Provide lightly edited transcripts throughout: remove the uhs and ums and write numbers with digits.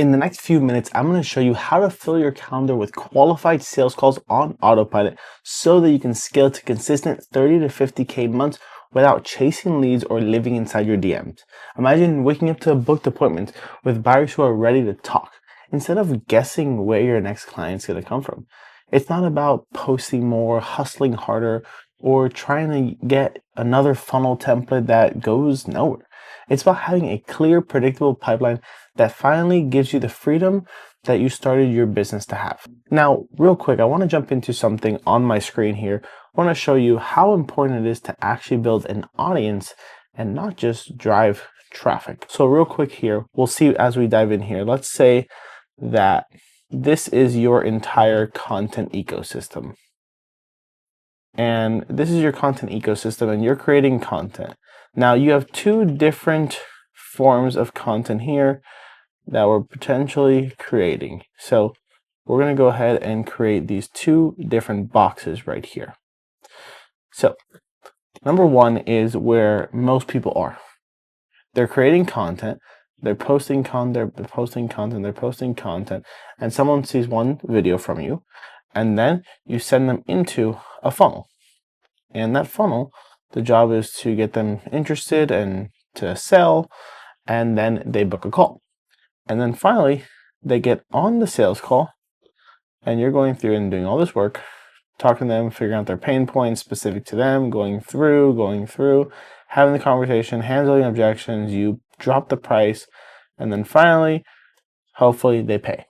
In the next few minutes, I'm going to show you how to fill your calendar with qualified sales calls on autopilot so that you can scale to consistent 30 to 50K months without chasing leads or living inside your DMs. Imagine waking up to a booked appointment with buyers who are ready to talk instead of guessing where your next client's going to come from. It's not about posting more, hustling harder, or trying to get another funnel template that goes nowhere. It's about having a clear, predictable pipeline that finally gives you the freedom that you started your business to have. Now, real quick, I want to jump into something on my screen here. I want to show you how important it is to actually build an audience and not just drive traffic. So real quick here, we'll see as we dive in here. Let's say that this is your entire content ecosystem. And this is your content ecosystem and you're creating content. Now you have two different forms of content here that we're potentially creating. So we're going to go ahead and create these two different boxes right here. So number one is where most people are. They're creating content, they're posting content, they're posting content, they're posting content, and someone sees one video from you, and then you send them into a funnel. And that funnel, the job is to get them interested and to sell, and then they book a call. And then finally, they get on the sales call, and you're going through and doing all this work, talking to them, figuring out their pain points specific to them, going through, having the conversation, handling objections, you drop the price, and then finally, hopefully they pay.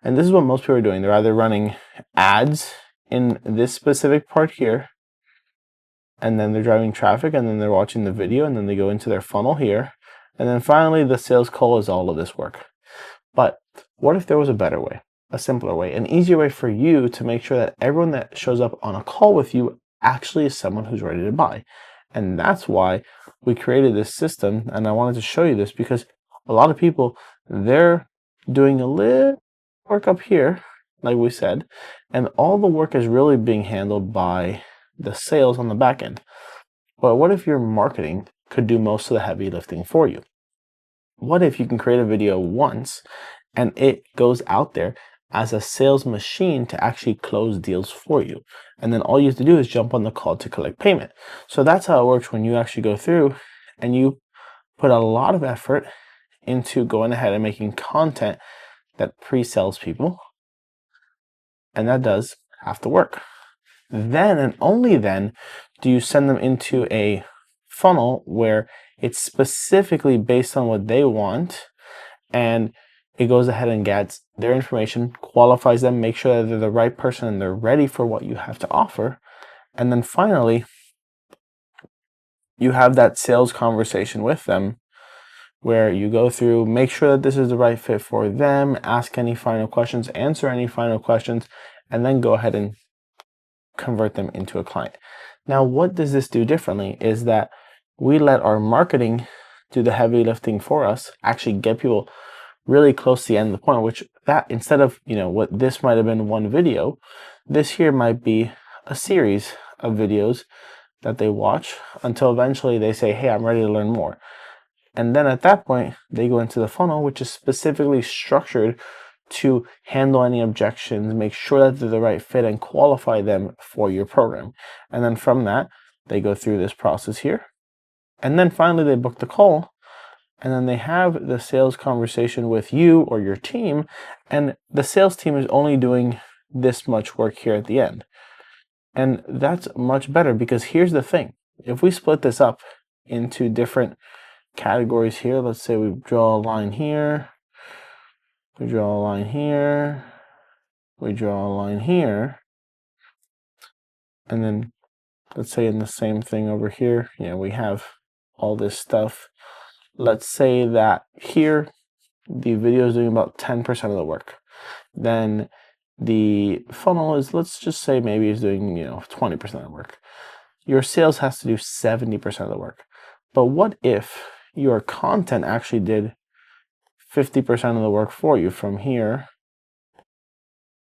And this is what most people are doing. They're either running ads in this specific part here, and then they're driving traffic, and then they're watching the video, and then they go into their funnel here, and then finally the sales call is all of this work. But what if there was a better way, a simpler way, an easier way for you to make sure that everyone that shows up on a call with you actually is someone who's ready to buy? And that's why we created this system, and I wanted to show you this because a lot of people, they're doing a little work up here, like we said, and all the work is really being handled by the sales on the back end. But what if your marketing could do most of the heavy lifting for you? What if you can create a video once and it goes out there as a sales machine to actually close deals for you? And then all you have to do is jump on the call to collect payment. So that's how it works when you actually go through and you put a lot of effort into going ahead and making content that pre-sells people. And that does have to work. Then and only then do you send them into a funnel where it's specifically based on what they want, and it goes ahead and gets their information, qualifies them, make sure that they're the right person and they're ready for what you have to offer. And then finally, you have that sales conversation with them where you go through, make sure that this is the right fit for them, ask any final questions, answer any final questions, and then go ahead and convert them into a client. Now, what does this do differently is that we let our marketing do the heavy lifting for us, actually get people really close to the end of the point, which that instead of, what this might have been one video, this here might be a series of videos that they watch until eventually they say, hey, I'm ready to learn more. And then at that point, they go into the funnel, which is specifically structured to handle any objections, make sure that they're the right fit, and qualify them for your program. And then from that, they go through this process here. And then finally, they book the call. And then they have the sales conversation with you or your team. And the sales team is only doing this much work here at the end. And that's much better because here's the thing. If we split this up into different categories here, let's say we draw a line here. We draw a line here, we draw a line here, and then let's say in the same thing over here, we have all this stuff. Let's say that here, the video is doing about 10% of the work. Then the funnel is, let's just say maybe is doing, 20% of the work. Your sales has to do 70% of the work. But what if your content actually did 50% of the work for you from here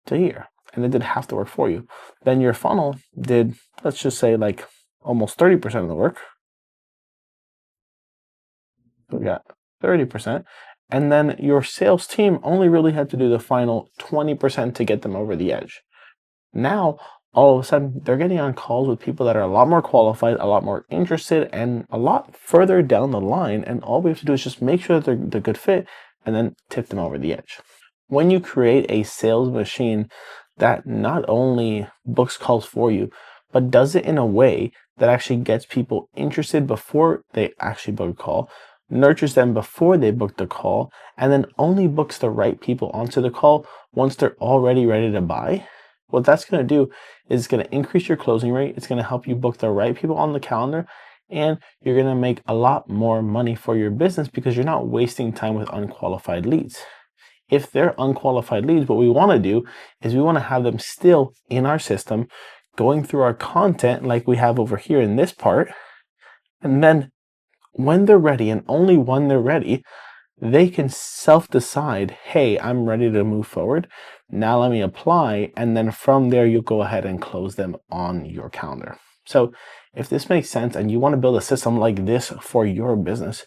to here, and it did half the work for you? Then your funnel did, let's just say, like almost 30% of the work. We got 30%, And then your sales team only really had to do the final 20% to get them over the edge. Now, all of a sudden, they're getting on calls with people that are a lot more qualified, a lot more interested, and a lot further down the line. And all we have to do is just make sure that they're a good fit and then tip them over the edge. When you create a sales machine that not only books calls for you, but does it in a way that actually gets people interested before they actually book a call, nurtures them before they book the call, and then only books the right people onto the call once they're already ready to buy, what that's going to do is it's going to increase your closing rate. It's going to help you book the right people on the calendar, and you're going to make a lot more money for your business because you're not wasting time with unqualified leads. If they're unqualified leads, what we want to do is we want to have them still in our system, going through our content like we have over here in this part. And then when they're ready, and only when they're ready, they can self-decide, hey, I'm ready to move forward. Now let me apply. And then from there, you'll go ahead and close them on your calendar. So if this makes sense and you want to build a system like this for your business,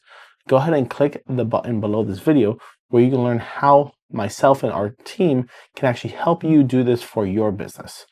go ahead and click the button below this video where you can learn how myself and our team can actually help you do this for your business.